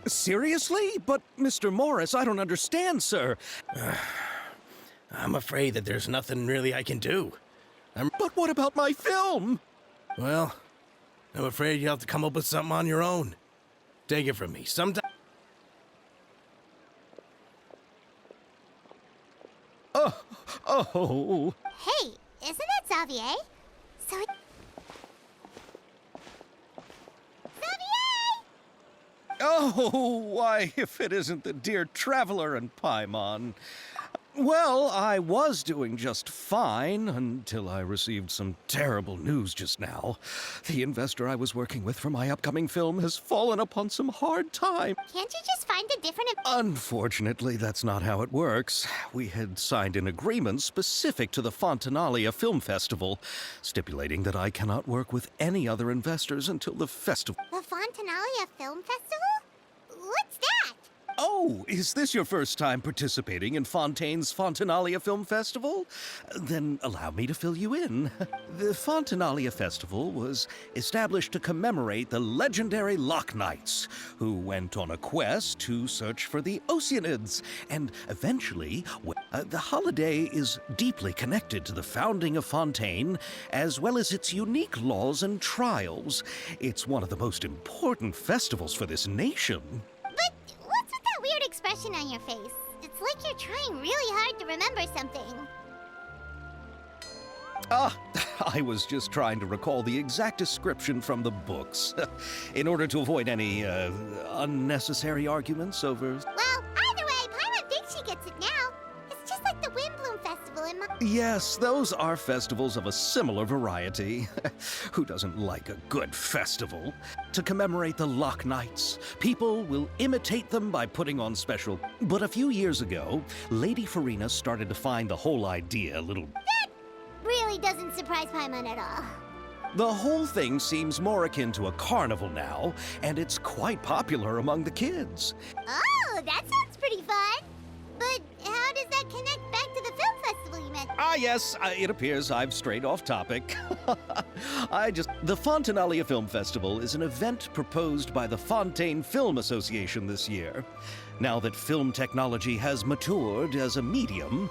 Seriously? But, Mr. Morris, I don't understand, sir. I'm afraid that there's nothing really I can do. But what about my film? Well, I'm afraid you'll have to come up with something on your own. Take it from me. Sometime. Oh. Hey, isn't that Xavier? Xavier! Oh, why, if it isn't the dear Traveler and Paimon. Well, I was doing just fine until I received some terrible news just now. The investor I was working with for my upcoming film has fallen upon some hard time. Can't you just find a different... Unfortunately, that's not how it works. We had signed an agreement specific to the Fontanalia Film Festival, stipulating that I cannot work with any other investors until the festival. The Fontanalia Film Festival? What's that? Oh, is this your first time participating in Fontaine's Fontanalia Film Festival? Then allow me to fill you in. The Fontanalia Festival was established to commemorate the legendary Loch Knights, who went on a quest to search for the Oceanids, and eventually, the holiday is deeply connected to the founding of Fontaine, as well as its unique laws and trials. It's one of the most important festivals for this nation. Weird expression on your face. It's like you're trying really hard to remember something. I was just trying to recall the exact description from the books, in order to avoid any unnecessary arguments over... Well, either way, Paimon thinks she gets it now. It's just like the Windbloom Festival in Yes, those are festivals of a similar variety. Who doesn't like a good festival? To commemorate the Loch Knights, people will imitate them by putting on special... But a few years ago, Lady Farina started to find the whole idea a little... That really doesn't surprise Paimon at all. The whole thing seems more akin to a carnival now, and it's quite popular among the kids. Oh, that sounds pretty fun. But how does that connect back to the film festival you meant? Yes, it appears I've strayed off topic. The Fontanalia Film Festival is an event proposed by the Fontaine Film Association this year. Now that film technology has matured as a medium,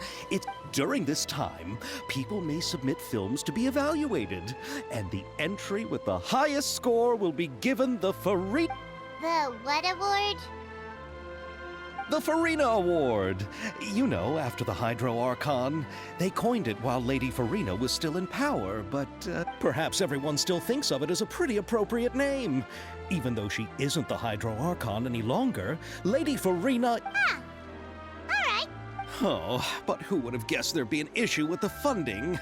during this time, people may submit films to be evaluated, and the entry with the highest score will be given the Farina... The what award? The Farina Award. You know, after the Hydro Archon. They coined it while Lady Farina was still in power, but perhaps everyone still thinks of it as a pretty appropriate name. Even though she isn't the Hydro Archon any longer, Lady Farina... Ah, all right. Oh, but who would have guessed there'd be an issue with the funding?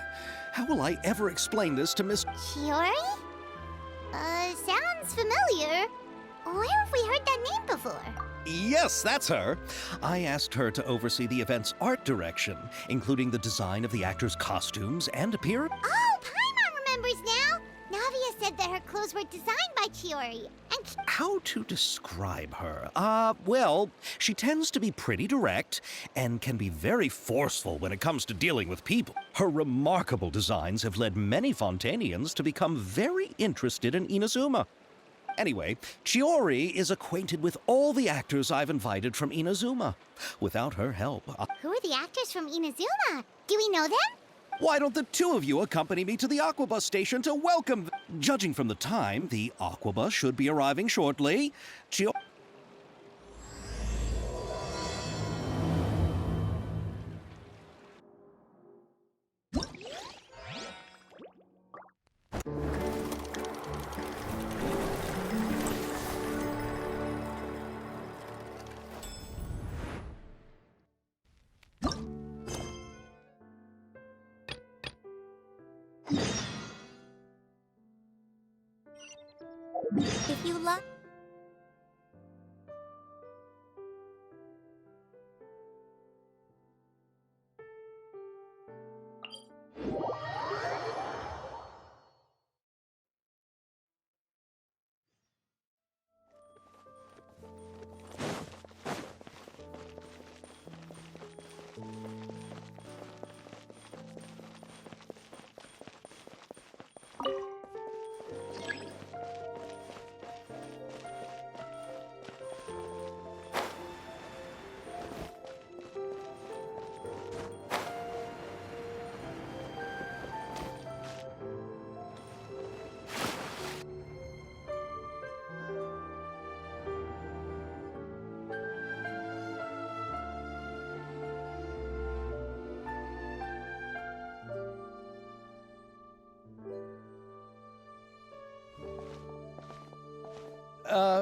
How will I ever explain this to Miss... Chiori? Sounds familiar. Where have we heard that name before? Yes, that's her. I asked her to oversee the event's art direction, including the design of the actors' costumes and appearance. Oh, Paimon remembers now. Navia said that her clothes were designed by Chiori. And how to describe her? Well, she tends to be pretty direct and can be very forceful when it comes to dealing with people. Her remarkable designs have led many Fontanians to become very interested in Inazuma. Anyway, Chiori is acquainted with all the actors I've invited from Inazuma. Without her help... Who are the actors from Inazuma? Do we know them? Why don't the two of you accompany me to the Aquabus station to welcome them? Judging from the time, the Aquabus should be arriving shortly. If you love...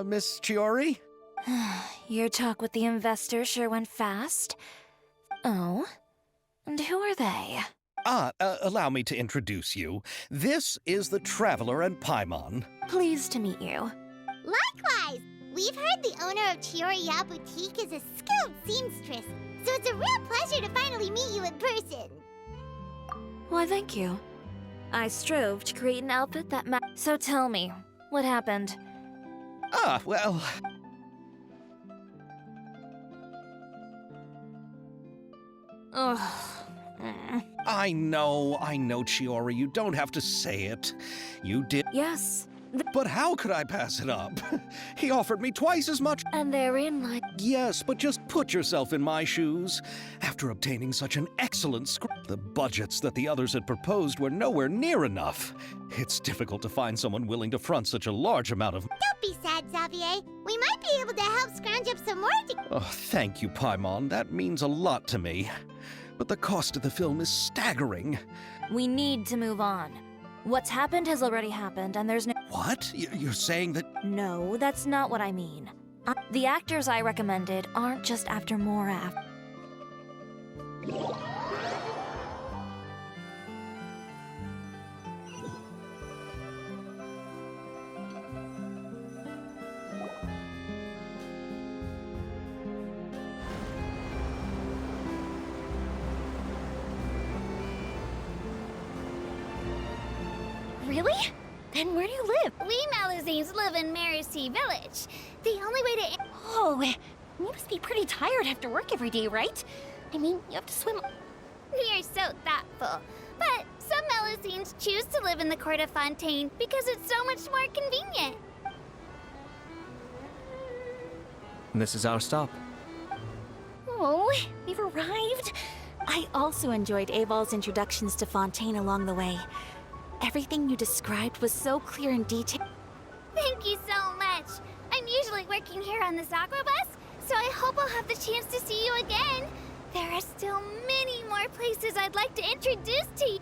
Miss Chiori? Your talk with the investor sure went fast. Oh? And who are they? Allow me to introduce you. This is the Traveler and Paimon. Pleased to meet you. Likewise! We've heard the owner of Chioriya Boutique is a skilled seamstress, so it's a real pleasure to finally meet you in person. Why, thank you. I strove to create an outfit that So tell me, what happened? Well... Ugh. I know, Chiori, you don't have to say it. You did... Yes. But how could I pass it up? He offered me twice as much. And therein lies... Yes, but just put yourself in my shoes. After obtaining such an excellent script, the budgets that the others had proposed were nowhere near enough. It's difficult to find someone willing to front such a large amount of... Don't be sad, Xavier. We might be able to help scrounge up some more to... Oh, thank you, Paimon. That means a lot to me. But the cost of the film is staggering. We need to move on. What's happened has already happened, and there's no... What? You're saying that... No, that's not what I mean. The actors I recommended aren't just after more Really? Then where do you live? We Melusines live in Mercy Village. The only way to... Oh, you must be pretty tired after work every day, right? I mean, you have to swim... We are so thoughtful. But some Melusines choose to live in the Court of Fontaine because it's so much more convenient. This is our stop. Oh, we've arrived. I also enjoyed Aval's introductions to Fontaine along the way. Everything you described was so clear and detailed. Thank you so much. I'm usually working here on this aqua bus, so I hope I'll have the chance to see you again. There are still many more places I'd like to introduce to you.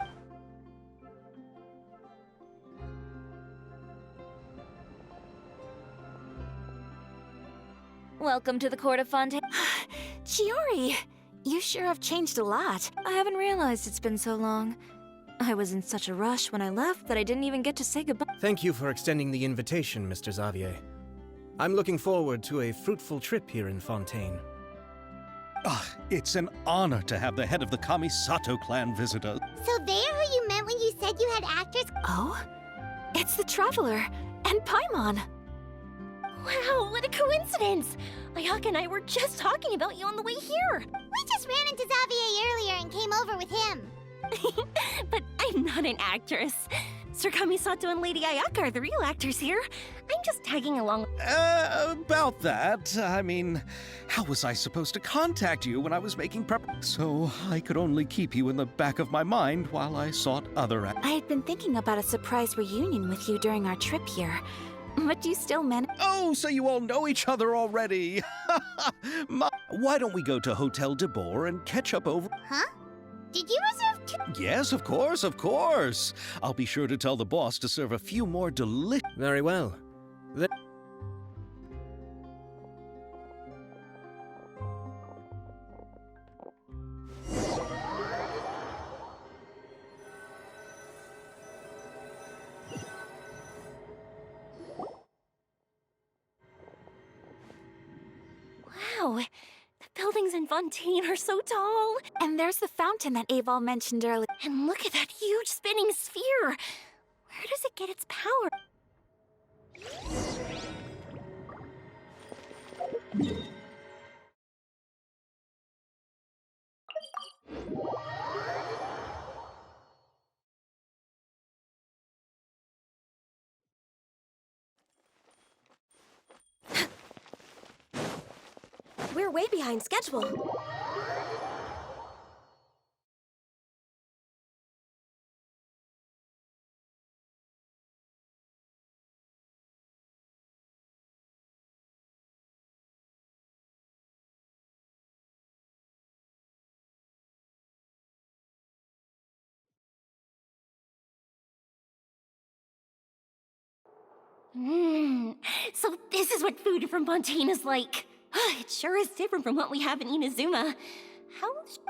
Welcome to the Court of Fontaine. Chiori, you sure have changed a lot. I haven't realized it's been so long. I was in such a rush when I left that I didn't even get to say goodbye. Thank you for extending the invitation, Mr. Xavier. I'm looking forward to a fruitful trip here in Fontaine. It's an honor to have the head of the Kamisato clan visit us. So they're who you meant when you said you had actors? Oh? It's the Traveler and Paimon. Wow, what a coincidence! Ayaka and I were just talking about you on the way here. We just ran into Xavier earlier and came over with him. But I'm not an actress. Sir Kamisato and Lady Ayaka are the real actors here. I'm just tagging along. About that, I mean, how was I supposed to contact you when I was making prep? So I could only keep you in the back of my mind while I sought other I had been thinking about a surprise reunion with you during our trip here. But you still managed. Oh, so you all know each other already. Why don't we go to Hotel de Boer and catch up over... Huh? Did you reserve two? Yes, of course, of course. I'll be sure to tell the boss to serve a few more delicious... Very well. Wow, the buildings in Fontaine are so tall. And there's the fountain that Aval mentioned earlier. And look at that huge spinning sphere. Where does it get its power? We're way behind schedule. So this is what food from Fontaine is like. It sure is different from what we have in Inazuma.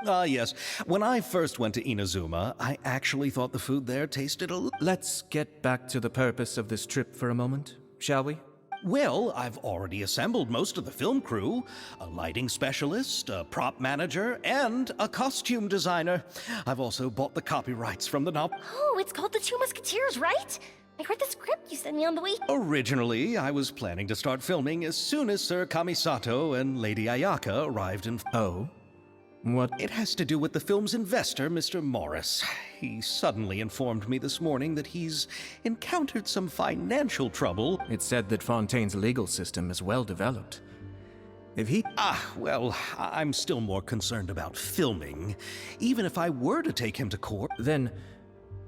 How? Yes. When I first went to Inazuma, I actually thought the food there tasted a Let's get back to the purpose of this trip for a moment, shall we? Well, I've already assembled most of the film crew. A lighting specialist, a prop manager, and a costume designer. I've also bought the copyrights from the novel. Oh, it's called The Two Musketeers, right? I read the script you sent me on the way. Originally, I was planning to start filming as soon as Sir Kamisato and Lady Ayaka arrived in... Oh? What? It has to do with the film's investor, Mr. Morris. He suddenly informed me this morning that he's encountered some financial trouble. It's said that Fontaine's legal system is well developed. If he... Well, I'm still more concerned about filming. Even if I were to take him to court... Then,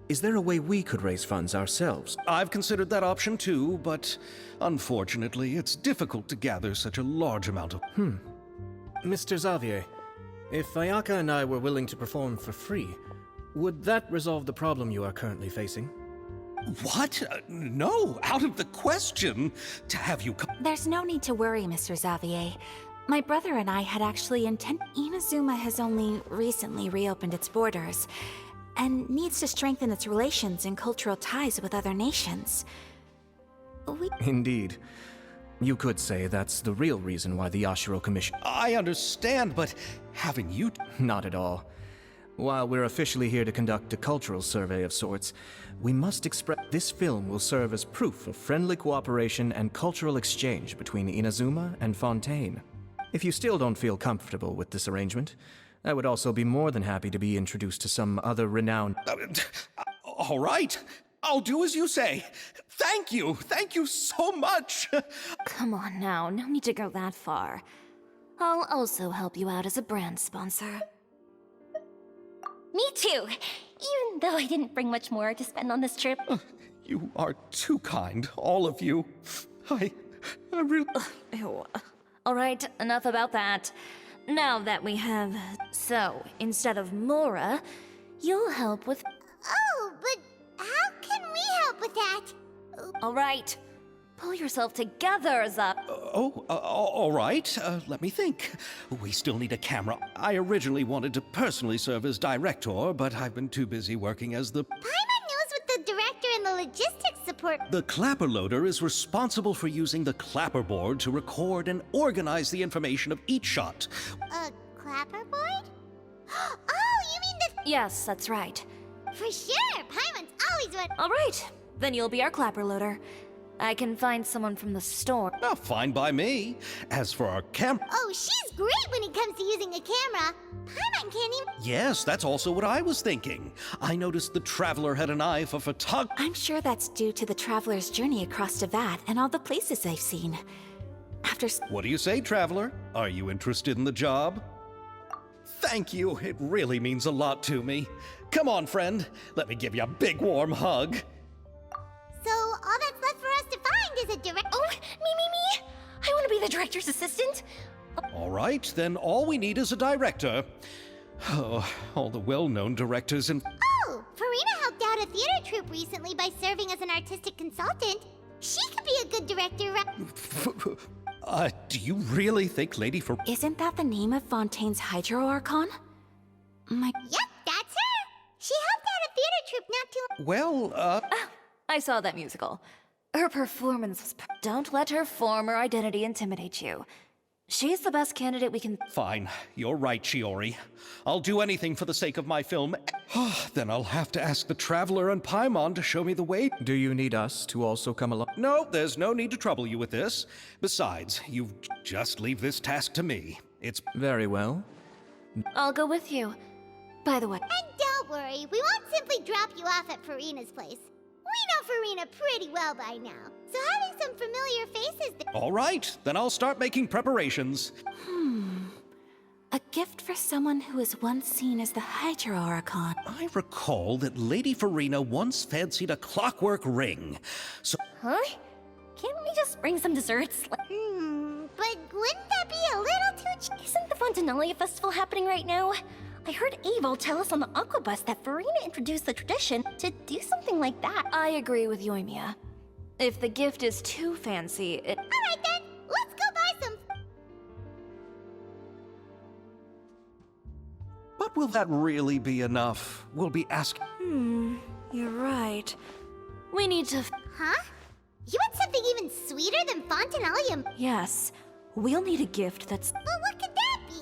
is there a way we could raise funds ourselves? I've considered that option too, but unfortunately, it's difficult to gather such a large amount of... Mr. Xavier, if Ayaka and I were willing to perform for free, would that resolve the problem you are currently facing? What? No, out of the question to have you come... There's no need to worry, Mr. Xavier. My brother and I had actually Inazuma has only recently reopened its borders, and needs to strengthen its relations and cultural ties with other nations. Indeed. You could say that's the real reason why the Yashiro Commission... I understand, but having you... Not at all. While we're officially here to conduct a cultural survey of sorts, we must express... This film will serve as proof of friendly cooperation and cultural exchange between Inazuma and Fontaine. If you still don't feel comfortable with this arrangement, I would also be more than happy to be introduced to some other renowned... All right. I'll do as you say. Thank you. Thank you so much. Come on now, no need to go that far. I'll also help you out as a brand sponsor. Me too. Even though I didn't bring much more to spend on this trip. You are too kind, all of you. I really... Ew. Alright, enough about that. Now that we have... So, instead of Mora, you'll help with... Oh, but how can we help with that? Alright, pull yourself together, Zap. All right. Let me think. We still need a camera. I originally wanted to personally serve as director, but I've been too busy working as the... Paimon knows what the director and the logistics support... The clapper loader is responsible for using the clapperboard to record and organize the information of each shot. A clapperboard? Oh, you mean the... Yes, that's right. For sure! Paimon's always what... Alright, then you'll be our clapper loader. I can find someone from the store. Oh, fine by me. As for our camera... Oh, she's great when it comes to using a camera. Paimon can't even... Yes, that's also what I was thinking. I noticed the Traveler had an eye for photography. I'm sure that's due to the traveler's journey across Teyvat and all the places they've seen. After... What do you say, Traveler? Are you interested in the job? Thank you. It really means a lot to me. Come on, friend. Let me give you a big warm hug. So, all that's left for us to find is a direct... Oh, me! I want to be the director's assistant. All right, then all we need is a director. Oh, all the well-known directors and... Oh, Farina helped out a theater troupe recently by serving as an artistic consultant. She could be a good director, right? Do you really think Lady for... Isn't that the name of Fontaine's Hydro Archon? Yep, that's her. She helped out a theater troupe not too... Well, I saw that musical. Her performance was... Don't let her former identity intimidate you. She's the best candidate we can... Fine. You're right, Shiori. I'll do anything for the sake of my film. Then I'll have to ask the Traveler and Paimon to show me the way. Do you need us to also come along? No, there's no need to trouble you with this. Besides, you just leave this task to me. It's... Very well. I'll go with you. By the way... And don't worry, we won't simply drop you off at Farina's place. We know Farina pretty well by now, so having some familiar faces there... All right, then I'll start making preparations. A gift for someone who was once seen as the Hydro Archon. I recall that Lady Farina once fancied a clockwork ring. So... Huh? Can't we just bring some desserts? but wouldn't that be a little too... Isn't the Fontanalia Festival happening right now? I heard Abel tell us on the Aquabus that Farina introduced the tradition to do something like that. I agree with Yoimiya. If the gift is too fancy, it... Alright then, let's go buy some. But will that really be enough? We'll be asking. You're right. We need to... Huh? You want something even sweeter than Fontinalia? Yes. We'll need a gift that's... But what could that be?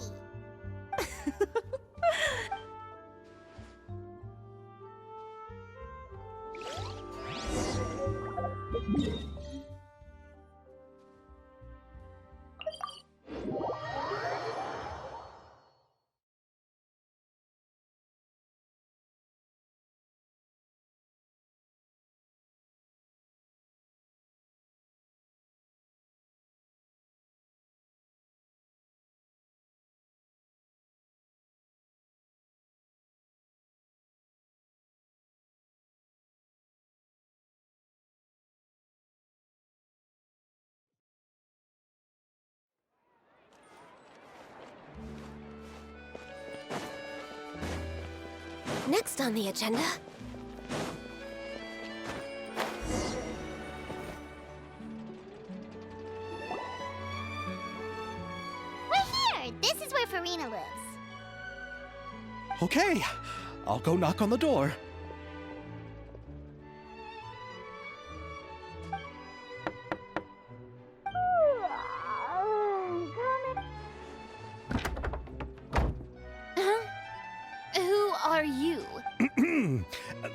Next on the agenda... We're here! This is where Farina lives. Okay, I'll go knock on the door. Who are you?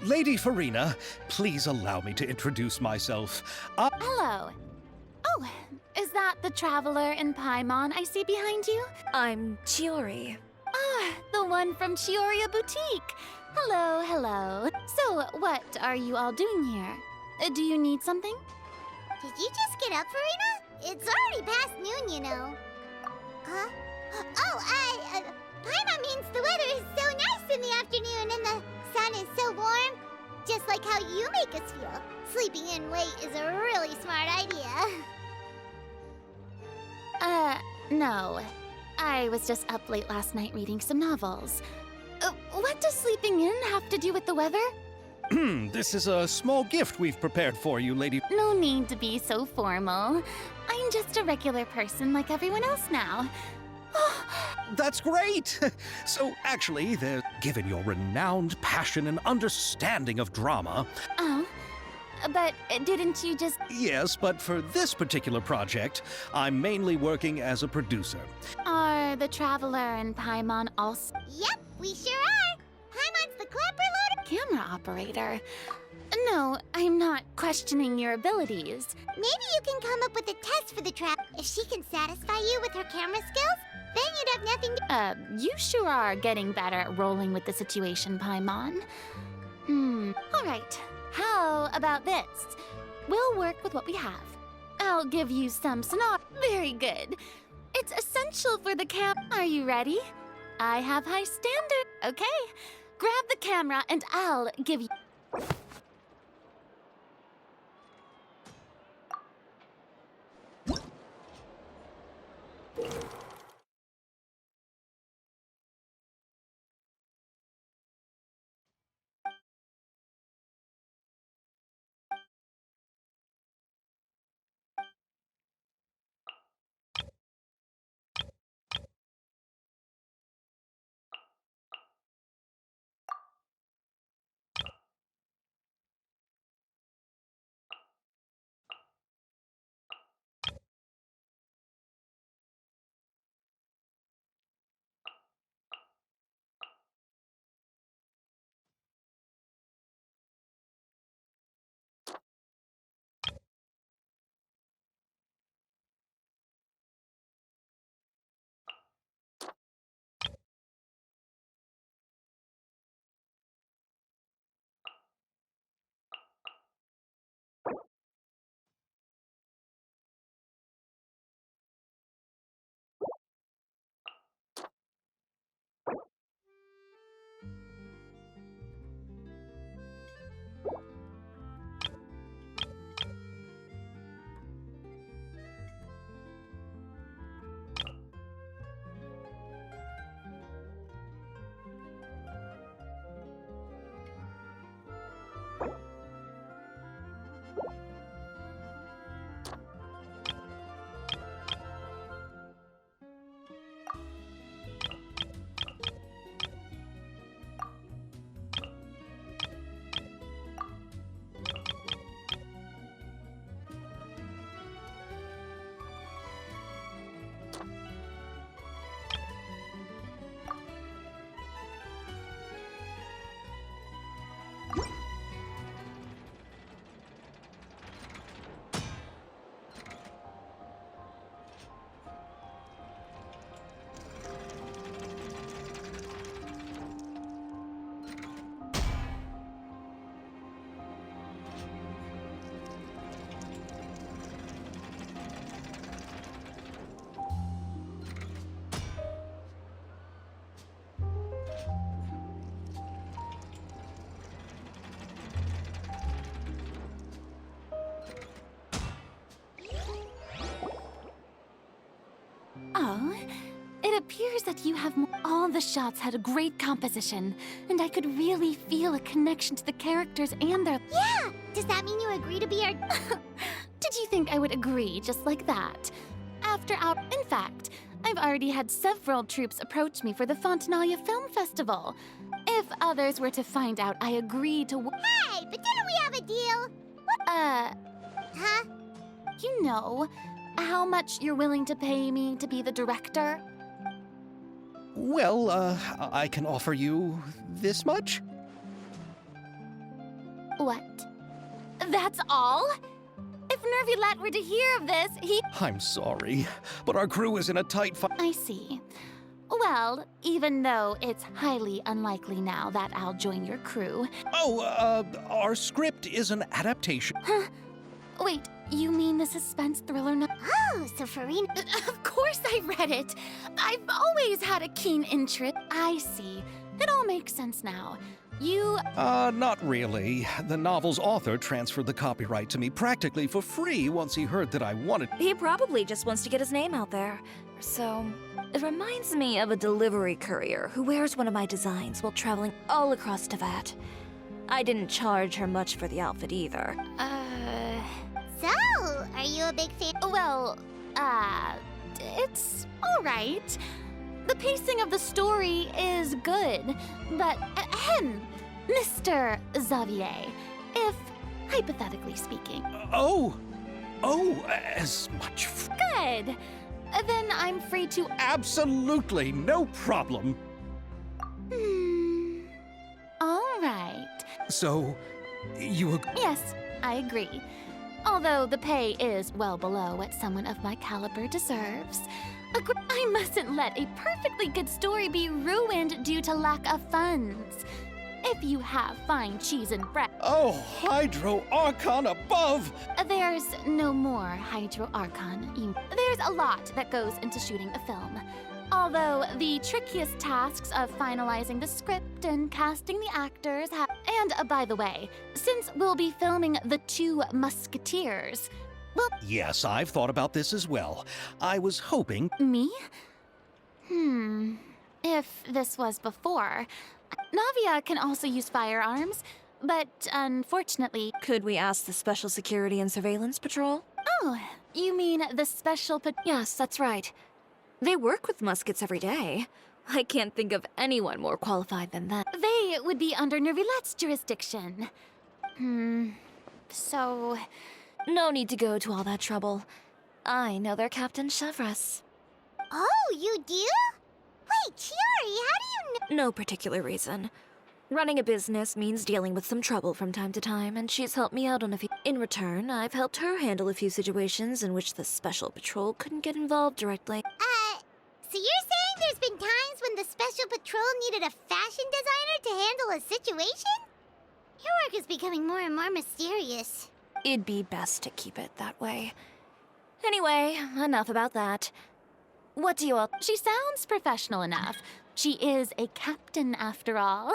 Lady Farina, please allow me to introduce myself. Hello. Oh, is that the traveler in Paimon I see behind you? I'm Chiori. Ah, the one from Chioria Boutique. Hello, hello. So, what are you all doing here? Do you need something? Did you just get up, Farina? It's already past noon, you know. Huh? Oh, Paimon means the weather is so nice in the afternoon and the sun is so warm. Just like how you make us feel. Sleeping in late is a really smart idea. No. I was just up late last night reading some novels. What does sleeping in have to do with the weather? This is a small gift we've prepared for you, Lady. No need to be so formal. I'm just a regular person like everyone else now. That's great! So, actually, given your renowned passion and understanding of drama... Oh, but didn't you just... Yes, but for this particular project, I'm mainly working as a producer. Are the Traveler and Paimon also... Yep, we sure are! Paimon's the clapper-loader camera operator. No, I'm not questioning your abilities. Maybe you can come up with a test for the trap. If she can satisfy you with her camera skills, then you'd have nothing to... you sure are getting better at rolling with the situation, Paimon. Alright. How about this? We'll work with what we have. I'll give you some sonar... Very good. It's essential for the camp. Are you ready? I have high standard. Okay. Grab the camera and I'll give you... but you have all the shots had a great composition, and I could really feel a connection to the characters and their— Yeah! Does that mean you agree to be our... Did you think I would agree just like that? In fact, I've already had several troops approach me for the Fontanalia Film Festival. If others were to find out I agreed to— Hey, but didn't we have a deal? Huh? You know, how much you're willing to pay me to be the director? Well, I can offer you this much? What? That's all? If Nervylette were to hear of this, he— I'm sorry, but our crew is in a tight I see. Well, even though it's highly unlikely now that I'll join your crew— our script is an adaptation. Wait, you mean the suspense thriller Oh, so Farina... Of course I read it! I've always had a keen interest. I see. It all makes sense now. You— Not really. The novel's author transferred the copyright to me practically for free once he heard that I wanted— He probably just wants to get his name out there. So, it reminds me of a delivery courier who wears one of my designs while traveling all across Teyvat. I didn't charge her much for the outfit either. So, are you a big fan? well, it's alright. The pacing of the story is good, but Mr. Xavier, if, hypothetically speaking— as much Good! Then I'm free to— Absolutely no problem. Alright. So, you Yes, I agree. Although the pay is well below what someone of my caliber deserves. I mustn't let a perfectly good story be ruined due to lack of funds. If you have fine cheese and bread— Oh, Hydro Archon above! There's no more Hydro Archon. There's a lot that goes into shooting a film. Although the trickiest tasks of finalizing the script and casting the actors And by the way, since we'll be filming The Two Musketeers— well, Yes, I've thought about this as well. I was hoping— me? If this was before— Navia can also use firearms, but unfortunately— Could we ask the Special Security and Surveillance Patrol? Oh, you mean the special Yes, that's right. They work with muskets every day. I can't think of anyone more qualified than that. They would be under Nervylette's jurisdiction. So— No need to go to all that trouble. I know their Captain Chevres. Oh, you do? Wait, Chiori, how do you know? No particular reason. Running a business means dealing with some trouble from time to time, and she's helped me out on a few. In return, I've helped her handle a few situations in which the Special Patrol couldn't get involved directly. So you're saying there's been times when the Special Patrol needed a fashion designer to handle a situation? Your work is becoming more and more mysterious. It'd be best to keep it that way. Anyway, enough about that. What do you all— She sounds professional enough. She is a captain, after all.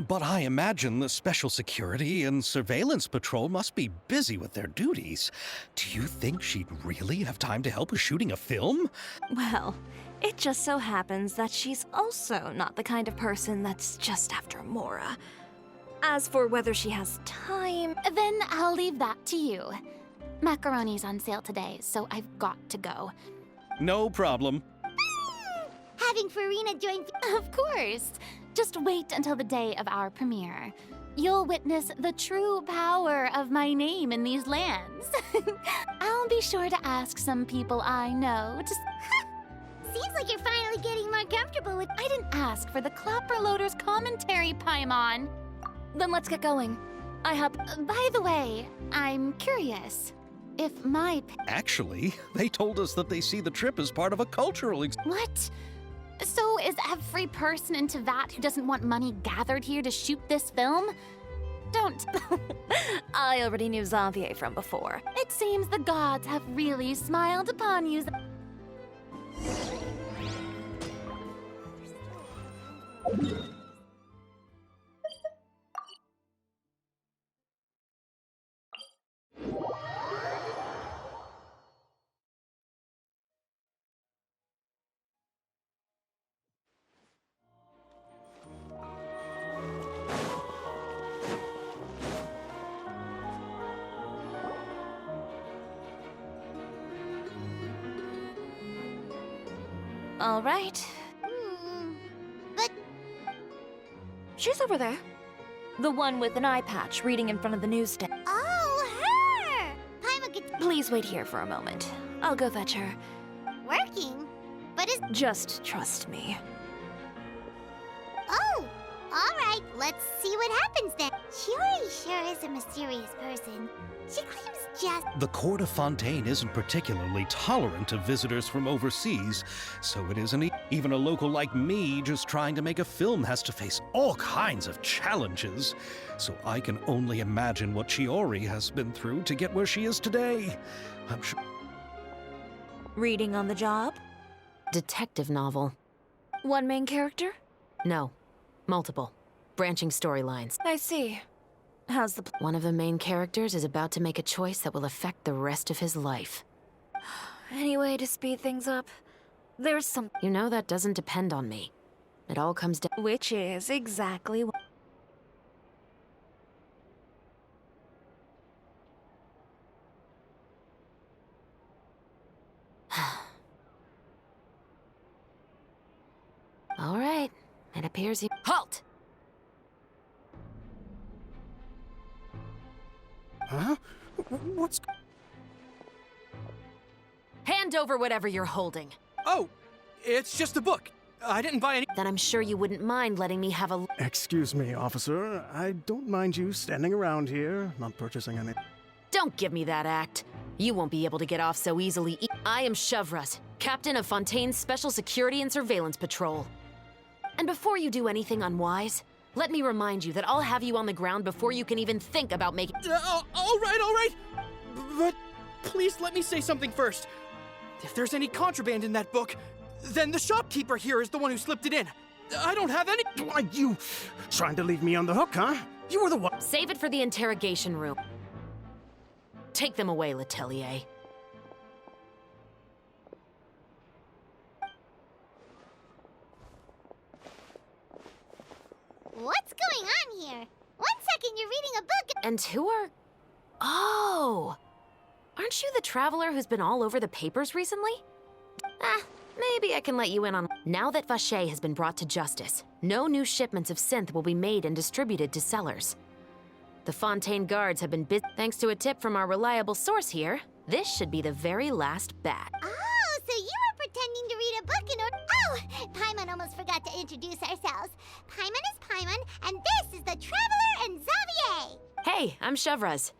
But I imagine the Special Security and Surveillance Patrol must be busy with their duties. Do you think she'd really have time to help with shooting a film? Well, it just so happens that she's also not the kind of person that's just after Mora. As for whether she has time— Then I'll leave that to you. Macaroni's on sale today, so I've got to go. No problem. Having Farina join... Of course. Just wait until the day of our premiere. You'll witness the true power of my name in these lands. I'll be sure to ask some people I know to... Seems like you're finally getting more comfortable with... I didn't ask for the Clapperloader's commentary, Paimon. Then let's get going. I have— By the way, I'm curious. If my... Actually, they told us that they see the trip as part of a cultural What? So is every person in Teyvat who doesn't want money gathered here to shoot this film? Don't. I already knew Xavier from before. It seems the gods have really smiled upon you. All right. But She's over there. The one with an eye patch reading in front of the newsstand. oh, her! Paimon could Please wait here for a moment. I'll go fetch her. working, but is Just trust me. oh, all right. Let's see what happens then. Shiori sure is a mysterious person. She claims just The court of Fontaine isn't particularly tolerant of visitors from overseas, so it isn't even a local like me just trying to make a film has to face all kinds of challenges. So I can only imagine what Shiori has been through to get where she is today. I'm sure. Reading on the job? Detective novel. One main character? No. Multiple. Branching storylines. I see. How's the One of the main characters is about to make a choice that will affect the rest of his life. Any way to speed things up? There's some... You know that doesn't depend on me. It all comes down. Which is exactly what... All right. It appears you. Halt! Huh? What's... Hand over whatever you're holding. Oh, it's just a book. I didn't buy any. Then I'm sure you wouldn't mind letting me have a. Excuse me, officer. I don't mind you standing around here, not purchasing any. Don't give me that act. You won't be able to get off so easily. I am Chevras, captain of Fontaine's Special Security and Surveillance Patrol. And before you do anything unwise, let me remind you that I'll have you on the ground before you can even think about making. All right. But please let me say something first. If there's any contraband in that book, then the shopkeeper here is the one who slipped it in. I don't have any. Why, you trying to leave me on the hook, huh? You were the one. Save it for the interrogation room. Take them away, Letelier. what's going on here? 1 second you're reading a book. And who are... Oh! Aren't you the traveler who's been all over the papers recently? Maybe I can let you in on... Now that Vacher has been brought to justice, no new shipments of synth will be made and distributed to sellers. The Fontaine guards have been busy. Thanks to a tip from our reliable source here, this should be the very last batch. Oh, so you were pretending to read a book in order... Oh, Paimon almost forgot to introduce ourselves. Paimon is Paimon, and this is the Traveler and Xavier. Hey, I'm Chevras.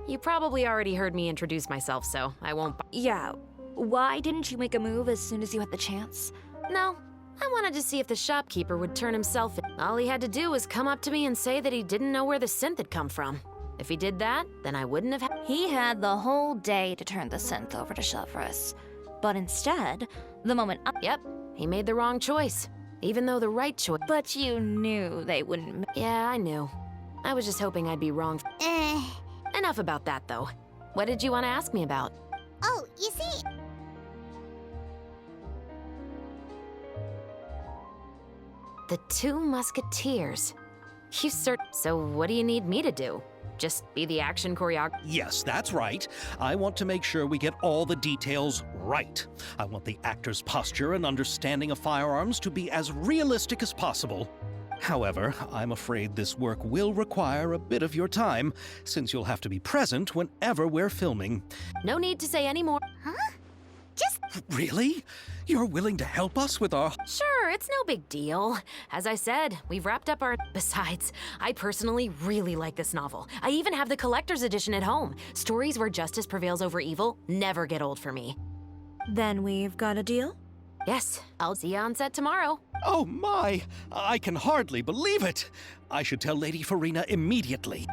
You probably already heard me introduce myself, so I won't... Yeah, why didn't you make a move as soon as you had the chance? No, I wanted to see if the shopkeeper would turn himself in. All he had to do was come up to me and say that he didn't know where the synth had come from. If he did that, then I wouldn't have... He had the whole day to turn the synth over to Chevras. But instead, the moment Yep, he made the wrong choice. Even though the right choice... But you knew they wouldn't... Yeah, I knew. I was just hoping I'd be wrong. Enough about that, though. What did you want to ask me about? Oh, you see... The Two Musketeers. You So what do you need me to do? Just be the action choreographer? Yes, that's right. I want to make sure we get all the details right. I want the actor's posture and understanding of firearms to be as realistic as possible. However, I'm afraid this work will require a bit of your time, since you'll have to be present whenever we're filming. No need to say any more. Really? You're willing to help us with our... Sure, it's no big deal. As I said, we've wrapped up our... Besides, I personally really like this novel. I even have the collector's edition at home. Stories where justice prevails over evil never get old for me. Then we've got a deal? Yes, I'll see you on set tomorrow. Oh my! I can hardly believe it! I should tell Lady Farina immediately.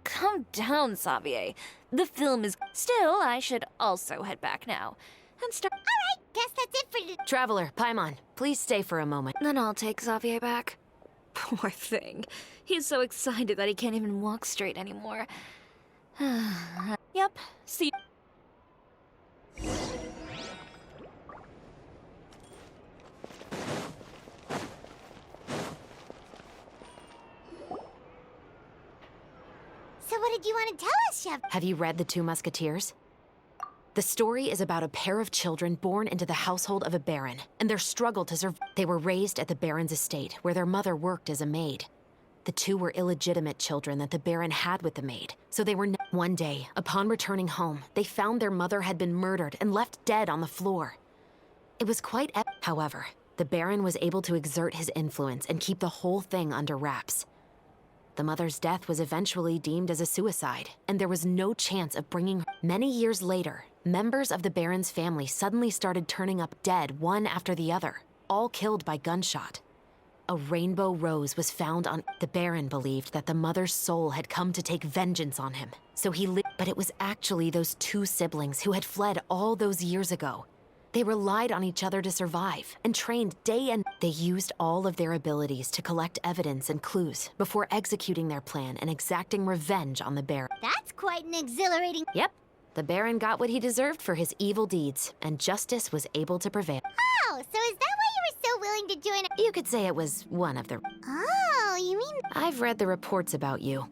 Calm down, Xavier. The film is... Still, I should also head back now. And start... Alright, guess that's it for... Traveler, Paimon, please stay for a moment. Then I'll take Xavier back. Poor thing. He's so excited that he can't even walk straight anymore. Yep, see... So what did you want to tell us, Chef? Have you read The Two Musketeers? The story is about a pair of children born into the household of a baron, and their struggle to survive. They were raised at the baron's estate, where their mother worked as a maid. The two were illegitimate children that the baron had with the maid, so they were One day, upon returning home, they found their mother had been murdered and left dead on the floor. It was quite however, the baron was able to exert his influence and keep the whole thing under wraps. The mother's death was eventually deemed as a suicide, and there was no chance of bringing her. Many years later, members of the baron's family suddenly started turning up dead one after the other, all killed by gunshot. A rainbow rose was found on. The baron believed that the mother's soul had come to take vengeance on him, so he lived. But it was actually those two siblings who had fled all those years ago. They relied on each other to survive and trained day and they used all of their abilities to collect evidence and clues before executing their plan and exacting revenge on the baron. That's quite an exhilarating... Yep, the baron got what he deserved for his evil deeds, and justice was able to prevail. Oh, so is that why you were so willing to join a... You could say it was one of the... Oh, you mean... I've read the reports about you.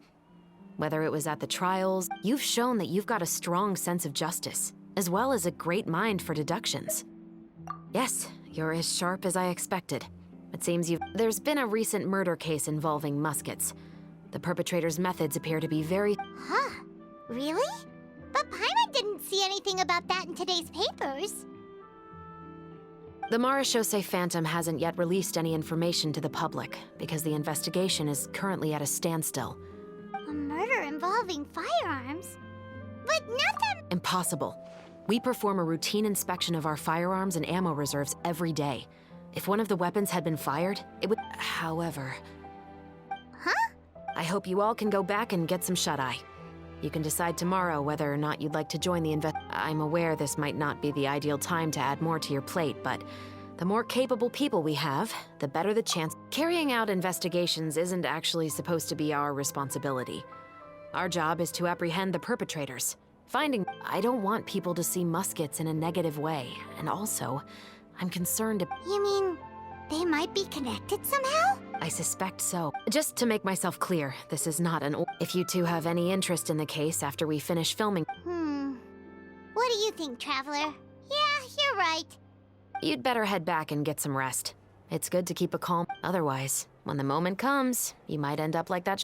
Whether it was at the trials, you've shown that you've got a strong sense of justice, as well as a great mind for deductions. Yes, you're as sharp as I expected. It seems There's been a recent murder case involving muskets. The perpetrator's methods appear to be very... Huh? Really? But Paimon didn't see anything about that in today's papers. The Marechaussee Phantom hasn't yet released any information to the public, because the investigation is currently at a standstill. A murder involving firearms? But nothing... Impossible. We perform a routine inspection of our firearms and ammo reserves every day. If one of the weapons had been fired, it would... However... Huh? I hope you all can go back and get some shut-eye. You can decide tomorrow whether or not you'd like to join the I'm aware this might not be the ideal time to add more to your plate, but the more capable people we have, the better the chance. Carrying out investigations isn't actually supposed to be our responsibility. Our job is to apprehend the perpetrators. I don't want people to see muskets in a negative way, and also, I'm concerned. You mean they might be connected somehow? I suspect so. Just to make myself clear, this is not an... If you two have any interest in the case after we finish filming... What do you think, Traveler? Yeah, you're right. You'd better head back and get some rest. It's good to keep a calm... Otherwise, when the moment comes, you might end up like that...